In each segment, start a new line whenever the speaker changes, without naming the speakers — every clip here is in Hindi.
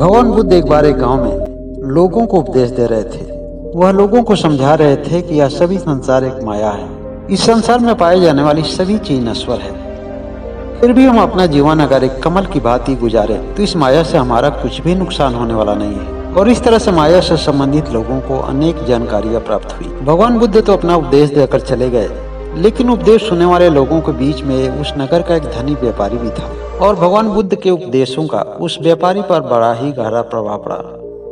भगवान बुद्ध एक बार एक गांव में लोगों को उपदेश दे रहे थे। वह लोगों को समझा रहे थे कि यह सभी संसार एक माया है। इस संसार में पाई जाने वाली सभी चीज नश्वर है। फिर भी हम अपना जीवन अगर एक कमल की भांति गुजारे तो इस माया से हमारा कुछ भी नुकसान होने वाला नहीं है। और इस तरह से माया से संबंधित लोगों को अनेक जानकारियां प्राप्त हुई। भगवान बुद्ध तो अपना उपदेश देकर चले गए, लेकिन उपदेश सुनने वाले लोगों के बीच में उस नगर का एक धनी व्यापारी भी था। और भगवान बुद्ध के उपदेशों का उस व्यापारी पर बड़ा ही गहरा प्रभाव पड़ा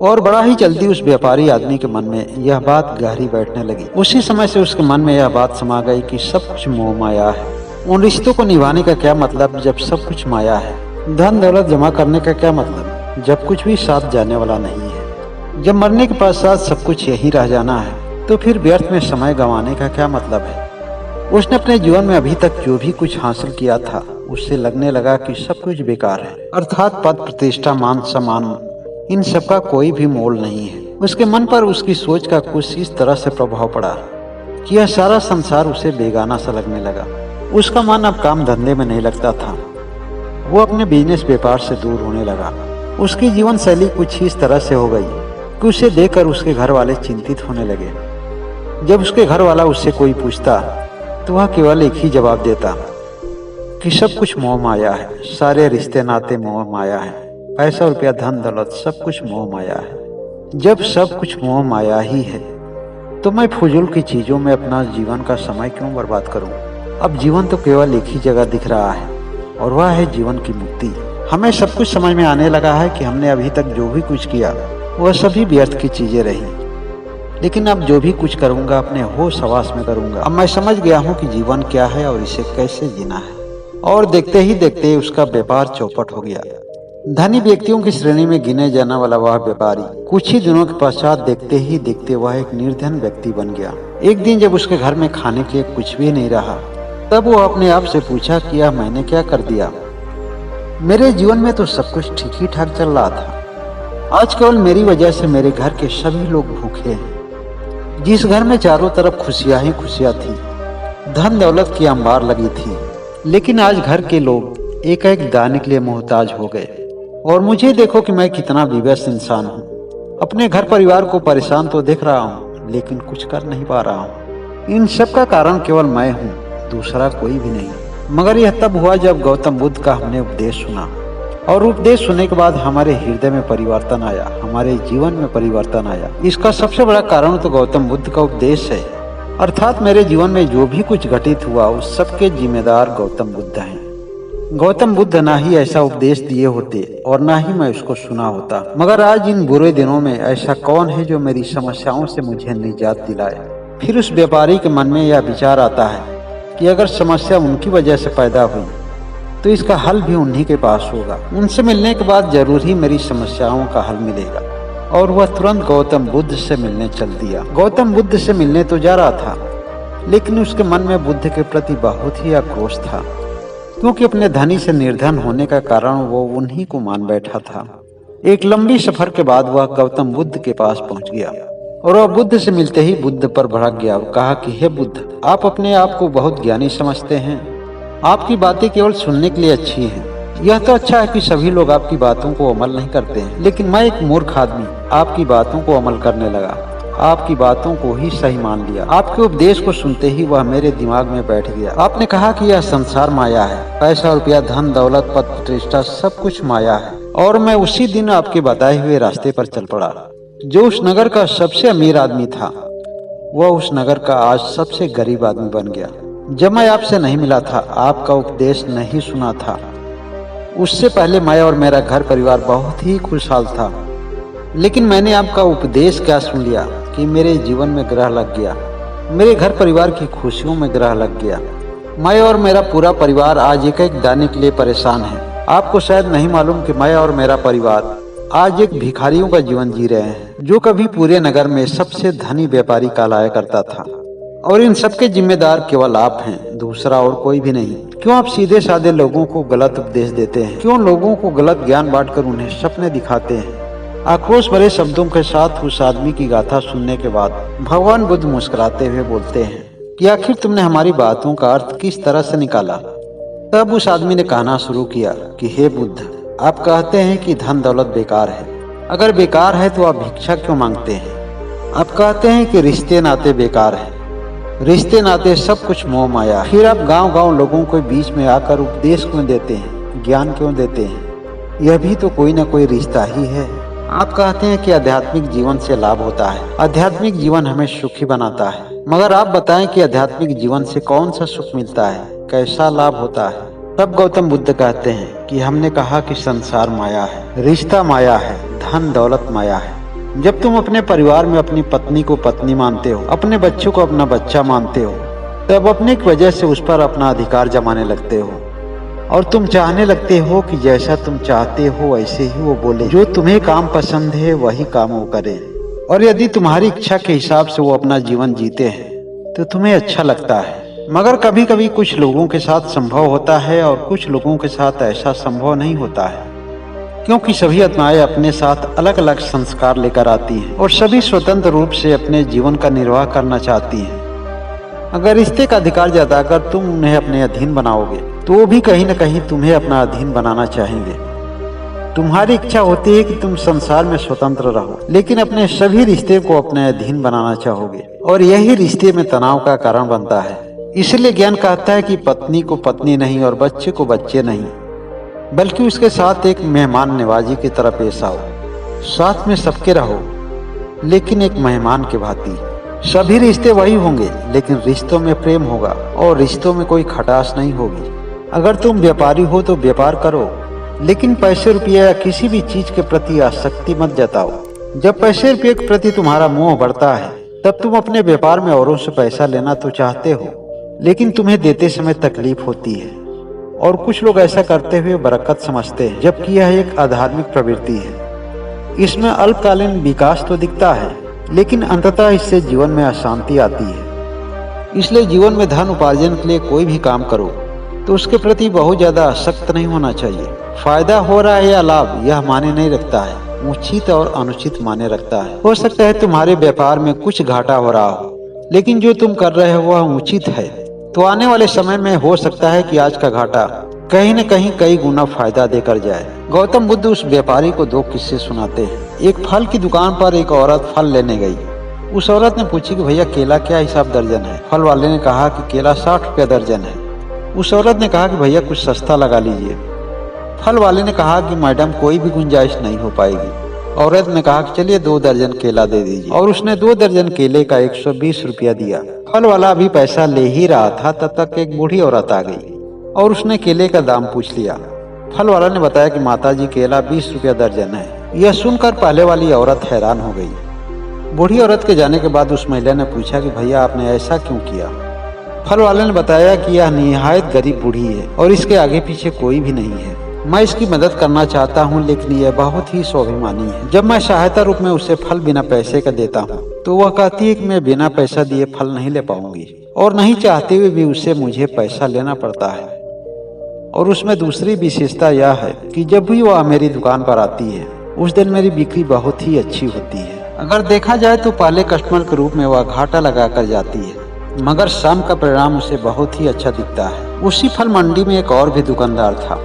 और बड़ा ही जल्दी उस व्यापारी आदमी के मन में यह बात गहरी बैठने लगी। उसी समय से उसके मन में यह बात समा गई कि सब कुछ मोह माया है। उन रिश्तों को निभाने का क्या मतलब जब सब कुछ माया है। धन दौलत जमा करने का क्या मतलब जब कुछ भी साथ जाने वाला नहीं है। जब मरने के पश्चात सब कुछ यहीं रह जाना है तो फिर व्यर्थ में समय गंवाने का क्या मतलब है। उसने अपने जीवन में अभी तक जो भी कुछ हासिल किया था उससे लगने लगा कि सब कुछ बेकार है, अर्थात पद प्रतिष्ठा मान सम्मान इन सब का कोई भी मोल नहीं है। उसके मन पर उसकी सोच का कुछ इस तरह से प्रभाव पड़ा कि यह सारा संसार उसे बेगाना सा लगने लगा। उसका मन अब काम धंधे में नहीं लगता था। वो अपने बिजनेस व्यापार से दूर होने लगा। उसकी जीवन शैली कुछ इस तरह से हो गई कि उसे देखकर उसके घर वाले चिंतित होने लगे। जब उसके घर वाला उससे कोई पूछता तो वह केवल एक ही जवाब देता कि सब कुछ मोह माया है। सारे रिश्ते नाते मोह माया है। पैसा रुपया धन दौलत सब कुछ मोह माया है। जब सब कुछ मोह माया ही है तो मैं फजूल की चीजों में अपना जीवन का समय क्यों बर्बाद करूं। अब जीवन तो केवल एक ही जगह दिख रहा है और वह है जीवन की मुक्ति। हमें सब कुछ समझ में आने लगा है कि हमने अभी तक जो भी कुछ किया वह सभी व्यर्थ की चीजें रही, लेकिन अब जो भी कुछ करूंगा अपने होश हवास में करूंगा। अब मैं समझ गया हूं कि जीवन क्या है और इसे कैसे जीना है। और देखते ही देखते उसका व्यापार चौपट हो गया। धनी व्यक्तियों की श्रेणी में गिने जाने वाला वह व्यापारी कुछ ही दिनों के पश्चात देखते ही देखते वह एक निर्धन व्यक्ति बन गया। एक दिन जब उसके घर में खाने के कुछ भी नहीं रहा तब वो अपने आप से पूछा कि यह मैंने क्या कर दिया। मेरे जीवन में तो सब कुछ ठीक ही ठाक चल रहा था। आज केवल मेरी वजह से मेरे घर के सभी लोग भूखे हैं। जिस घर में चारों तरफ खुशियां ही खुशियां थी, धन दौलत की अंबार लगी थी, लेकिन आज घर के लोग एक एक दाने के लिए मोहताज हो गए। और मुझे देखो कि मैं कितना विवश इंसान हूँ। अपने घर परिवार को परेशान तो देख रहा हूँ, लेकिन कुछ कर नहीं पा रहा हूँ। इन सब का कारण केवल मैं हूँ, दूसरा कोई भी नहीं। मगर यह तब हुआ जब गौतम बुद्ध का हमने उपदेश सुना। और उपदेश सुनने के बाद हमारे हृदय में परिवर्तन आया, हमारे जीवन में परिवर्तन आया। इसका सबसे बड़ा कारण तो गौतम बुद्ध का उपदेश है। अर्थात मेरे जीवन में जो भी कुछ घटित हुआ उस सबके जिम्मेदार गौतम बुद्ध हैं। गौतम बुद्ध ना ही ऐसा उपदेश दिए होते और ना ही मैं उसको सुना होता। मगर आज इन बुरे दिनों में ऐसा कौन है जो मेरी समस्याओं से मुझे निजात दिलाए। फिर उस व्यापारी के मन में यह विचार आता है कि अगर समस्या उनकी वजह से पैदा हुई तो इसका हल भी उन्हीं के पास होगा। उनसे मिलने के बाद जरूर ही मेरी समस्याओं का हल मिलेगा। और वह तुरंत गौतम बुद्ध से मिलने चल दिया। गौतम बुद्ध से मिलने तो जा रहा था, लेकिन उसके मन में बुद्ध के प्रति बहुत ही आक्रोश था, क्योंकि अपने धनी से निर्धन होने का कारण वो उन्हीं को मान बैठा था। एक लंबी सफर के बाद वह गौतम बुद्ध के पास पहुंच गया और वह बुद्ध से मिलते ही बुद्ध पर भड़क गया और कहा कि हे बुद्ध, आप अपने आप को बहुत ज्ञानी समझते हैं। आपकी बातें केवल सुनने के लिए अच्छी हैं। यह तो अच्छा है कि सभी लोग आपकी बातों को अमल नहीं करते हैं, लेकिन मैं एक मूर्ख आदमी आपकी बातों को अमल करने लगा। आपकी बातों को ही सही मान लिया। आपके उपदेश को सुनते ही वह मेरे दिमाग में बैठ गया। आपने कहा कि यह संसार माया है। पैसा रुपया धन दौलत पद प्रतिष्ठा सब कुछ माया है। और मैं उसी दिन आपके बताए हुए रास्ते पर चल पड़ा। जो उस नगर का सबसे अमीर आदमी था वह उस नगर का आज सबसे गरीब आदमी बन गया। जब मैं आपसे नहीं मिला था, आपका उपदेश नहीं सुना था, उससे पहले मैं और मेरा घर परिवार बहुत ही खुशहाल था। लेकिन मैंने आपका उपदेश क्या सुन लिया कि मेरे जीवन में ग्रह लग गया। मेरे घर परिवार की खुशियों में ग्रह लग गया। मैं और मेरा पूरा परिवार आज एक एक दाने के लिए परेशान है। आपको शायद नहीं मालूम कि मैं और मेरा परिवार आज एक भिखारियों का जीवन जी रहे हैं, जो कभी पूरे नगर में सबसे धनी व्यापारी कहलाया करता था। और इन सबके जिम्मेदार केवल आप हैं, दूसरा और कोई भी नहीं। क्यों आप सीधे साधे लोगों को गलत उपदेश देते हैं? क्यों लोगों को गलत ज्ञान बांटकर उन्हें सपने दिखाते हैं? आक्रोश भरे शब्दों के साथ उस आदमी की गाथा सुनने के बाद भगवान बुद्ध मुस्कुराते हुए बोलते हैं कि आखिर तुमने हमारी बातों का अर्थ किस तरह से निकाला। तब उस आदमी ने कहना शुरू किया कि हे बुद्ध, आप कहते हैं कि धन दौलत बेकार है, अगर बेकार है तो आप भिक्षा क्यों मांगते हैं? आप कहते हैं कि रिश्ते नाते बेकार हैं। रिश्ते नाते सब कुछ मोह माया। फिर आप गांव-गांव लोगों के बीच में आकर उपदेश क्यों देते हैं, ज्ञान क्यों देते हैं? यह भी तो कोई ना कोई रिश्ता ही है। आप कहते हैं कि आध्यात्मिक जीवन से लाभ होता है, आध्यात्मिक जीवन हमें सुखी बनाता है। मगर आप बताएं कि आध्यात्मिक जीवन से कौन सा सुख मिलता है, कैसा लाभ होता है? तब गौतम बुद्ध कहते हैं कि हमने कहा कि संसार माया है, रिश्ता माया है, धन दौलत माया है। जब तुम अपने परिवार में अपनी पत्नी को पत्नी मानते हो, अपने बच्चों को अपना बच्चा मानते हो, तब अपने की वजह से उस पर अपना अधिकार जमाने लगते हो और तुम चाहने लगते हो कि जैसा तुम चाहते हो वैसे ही वो बोले, जो तुम्हें काम पसंद है वही काम वो करे। और यदि तुम्हारी इच्छा के हिसाब से वो अपना जीवन जीते हैं तो तुम्हें अच्छा लगता है। मगर कभी कभी कुछ लोगों के साथ संभव होता है और कुछ लोगों के साथ ऐसा संभव नहीं होता है, क्योंकि सभी आत्माएं अपने साथ अलग अलग संस्कार लेकर आती हैं और सभी स्वतंत्र रूप से अपने जीवन का निर्वाह करना चाहती हैं। अगर रिश्ते का अधिकार जताकर तुम उन्हें अपने अधीन बनाओगे तो वो भी कहीं न कहीं तुम्हें अपना अधीन बनाना चाहेंगे। तुम्हारी इच्छा होती है कि तुम संसार में स्वतंत्र रहो, लेकिन अपने सभी रिश्ते को अपने अधीन बनाना चाहोगे और यही रिश्ते में तनाव का कारण बनता है। इसलिए ज्ञान कहता है कि पत्नी को पत्नी नहीं और बच्चे को बच्चे नहीं, बल्कि उसके साथ एक मेहमान नवाजी की तरह पेश आओ। साथ में सबके रहो, लेकिन एक मेहमान के भांति। सभी रिश्ते वही होंगे, लेकिन रिश्तों में प्रेम होगा और रिश्तों में कोई खटास नहीं होगी। अगर तुम व्यापारी हो तो व्यापार करो, लेकिन पैसे रुपये या किसी भी चीज के प्रति आसक्ति मत जताओ। जब पैसे रुपये के प्रति तुम्हारा मोह बढ़ता है, तब तुम अपने व्यापार में औरों से पैसा लेना तो चाहते हो, लेकिन तुम्हें देते समय तकलीफ होती है। और कुछ लोग ऐसा करते हुए बरकत समझते हैं, जबकि यह एक अधार्मिक प्रवृत्ति है। इसमें अल्पकालीन विकास तो दिखता है, लेकिन अंततः इससे जीवन में अशांति आती है। इसलिए जीवन में धन उपार्जन के लिए कोई भी काम करो तो उसके प्रति बहुत ज्यादा आसक्त नहीं होना चाहिए। फायदा हो रहा है या लाभ, यह माने नहीं रखता है, उचित और अनुचित माने रखता है। हो सकता है तुम्हारे व्यापार में कुछ घाटा हो रहा हो, लेकिन जो तुम कर रहे हो वह उचित है, तो आने वाले समय में हो सकता है कि आज का घाटा कहीं न कहीं कई गुना फायदा देकर जाए। गौतम बुद्ध उस व्यापारी को दो किस्से सुनाते हैं। एक फल की दुकान पर एक औरत फल लेने गई। उस औरत ने पूछी कि भैया केला क्या हिसाब दर्जन है? फल वाले ने कहा कि केला 60 रुपया दर्जन है। उस औरत ने कहा कि भैया कुछ सस्ता लगा लीजिए। फल वाले ने कहा कि मैडम कोई भी गुंजाइश नहीं हो पाएगी। औरत ने कहा कि चलिए 2 दर्जन केला दे दीजिए, और उसने 2 दर्जन केले का 120 रुपया दिया। फल वाला अभी पैसा ले ही रहा था, तब तक एक बूढ़ी औरत आ गई और उसने केले का दाम पूछ लिया। फल वाला ने बताया कि माताजी केला 20 रुपया दर्जन है। यह सुनकर पहले वाली औरत हैरान हो गई। बूढ़ी औरत के जाने के बाद उस महिला ने पूछा कि भैया आपने ऐसा क्यों किया? फल वाले ने बताया कि यह निहायत गरीब बूढ़ी है और इसके आगे पीछे कोई भी नहीं है। मैं इसकी मदद करना चाहता हूँ, लेकिन यह बहुत ही स्वाभिमानी है। जब मैं सहायता रूप में उसे फल बिना पैसे का देता हूँ तो वह कहती है कि मैं बिना पैसा दिए फल नहीं ले पाऊंगी, और नहीं चाहते हुए भी उसे मुझे पैसा लेना पड़ता है। और उसमें दूसरी विशेषता यह है कि जब भी वह मेरी दुकान पर आती है उस दिन मेरी बिक्री बहुत ही अच्छी होती है। अगर देखा जाए तो पहले कस्टमर के रूप में वह घाटा लगा कर जाती है, मगर शाम का परिणाम उसे बहुत ही अच्छा दिखता है। उसी फल मंडी में एक और भी दुकानदार था।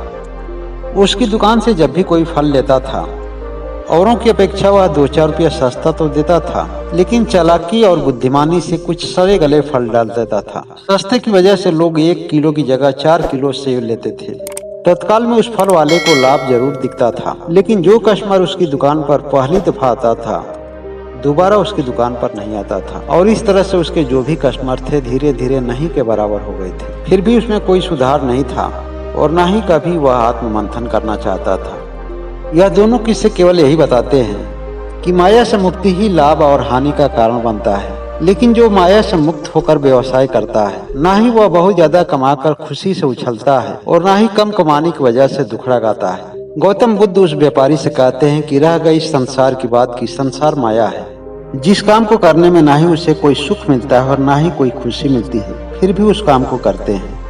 उसकी दुकान से जब भी कोई फल लेता था, औरों की अपेक्षा वह 2-4 रुपया सस्ता तो देता था, लेकिन चालाकी और बुद्धिमानी से कुछ सड़े गले फल डाल देता था। सस्ते की वजह से लोग 1 किलो की जगह 4 किलो सेब लेते थे। तत्काल में उस फल वाले को लाभ जरूर दिखता था, लेकिन जो कस्टमर उसकी दुकान पर पहली दफा आता था दोबारा उसकी दुकान पर नहीं आता था, और इस तरह से उसके जो भी कस्टमर थे धीरे धीरे नहीं के बराबर हो गए थे। फिर भी उसमें कोई सुधार नहीं था और न ही कभी वह आत्ममंथन करना चाहता था। यह दोनों किस्से केवल यही बताते हैं कि माया से मुक्ति ही लाभ और हानि का कारण बनता है, लेकिन जो माया से मुक्त होकर व्यवसाय करता है, ना ही वह बहुत ज्यादा कमाकर खुशी से उछलता है और ना ही कम कमाने की वजह से दुखड़ा गाता है। गौतम बुद्ध उस व्यापारी से कहते हैं कि रह गई संसार की बात की संसार माया है। जिस काम को करने में ना ही उसे कोई सुख मिलता है और ना ही कोई खुशी मिलती है, फिर भी उस काम को करते हैं,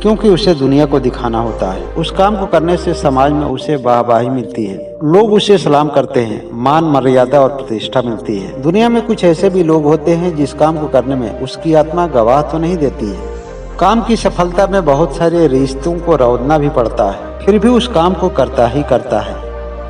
क्योंकि उसे दुनिया को दिखाना होता है। उस काम को करने से समाज में उसे वाहवाही मिलती है, लोग उसे सलाम करते हैं, मान मर्यादा और प्रतिष्ठा मिलती है। दुनिया में कुछ ऐसे भी लोग होते हैं जिस काम को करने में उसकी आत्मा गवाह तो नहीं देती है। काम की सफलता में बहुत सारे रिश्तों को रौंदना भी पड़ता है, फिर भी उस काम को करता ही करता है,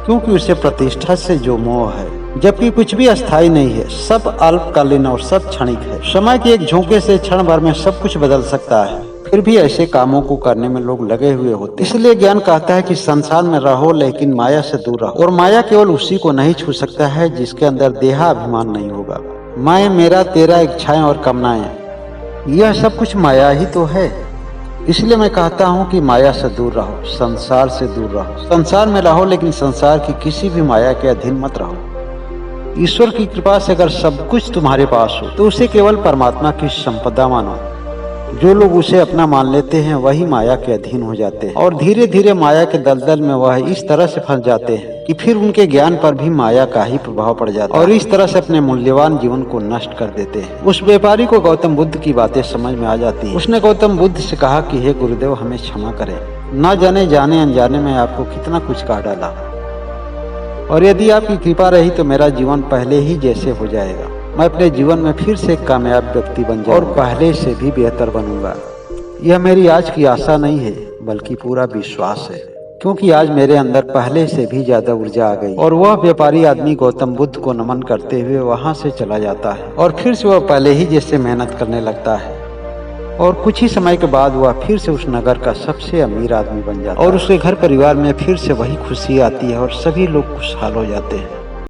क्योंकि उसे प्रतिष्ठा से जो मोह है। जबकि कुछ भी अस्थायी नहीं है, सब अल्पकालीन और सब क्षणिक है। समय के एक झोंके से क्षण भर में सब कुछ बदल सकता है। फिर भी ऐसे कामों को करने में लोग लगे हुए होते हैं। इसलिए ज्ञान कहता है कि संसार में रहो लेकिन माया से दूर रहो। और माया केवल उसी को नहीं छू सकता है जिसके अंदर देहाभिमान नहीं होगा। मैं, मेरा, तेरा, इच्छाएं और कामनाएं, यह सब कुछ माया ही तो है। इसलिए मैं कहता हूँ कि माया से दूर रहो, संसार से दूर रहो। संसार में रहो लेकिन संसार की किसी भी माया के अधीन मत रहो। ईश्वर की कृपा से अगर सब कुछ तुम्हारे पास हो तो उसे केवल परमात्मा की संपदा मानो। जो लोग उसे अपना मान लेते हैं वही माया के अधीन हो जाते हैं और धीरे धीरे माया के दलदल में वह इस तरह से फंस जाते हैं कि फिर उनके ज्ञान पर भी माया का ही प्रभाव पड़ जाता है और इस तरह से अपने मूल्यवान जीवन को नष्ट कर देते हैं। उस व्यापारी को गौतम बुद्ध की बातें समझ में आ जाती है। उसने गौतम बुद्ध से कहा कि हे गुरुदेव, हमें क्षमा करें, न जाने जाने अनजाने में आपको कितना कुछ कह डाला, और यदि आपकी कृपा रही तो मेरा जीवन पहले ही जैसे हो जाएगा। मैं अपने जीवन में फिर से एक कामयाब व्यक्ति बन जाऊंगा और पहले से भी बेहतर बनूंगा। यह मेरी आज की आशा नहीं है बल्कि पूरा विश्वास है, क्योंकि आज मेरे अंदर पहले से भी ज्यादा ऊर्जा आ गई। और वह व्यापारी आदमी गौतम बुद्ध को नमन करते हुए वहां से चला जाता है और फिर से वह पहले ही जैसे मेहनत करने लगता है और कुछ ही समय के बाद वह फिर से उस नगर का सबसे अमीर आदमी बन जाता है और उसके घर परिवार में फिर से वही खुशी आती है और सभी लोग खुशहाल हो जाते हैं।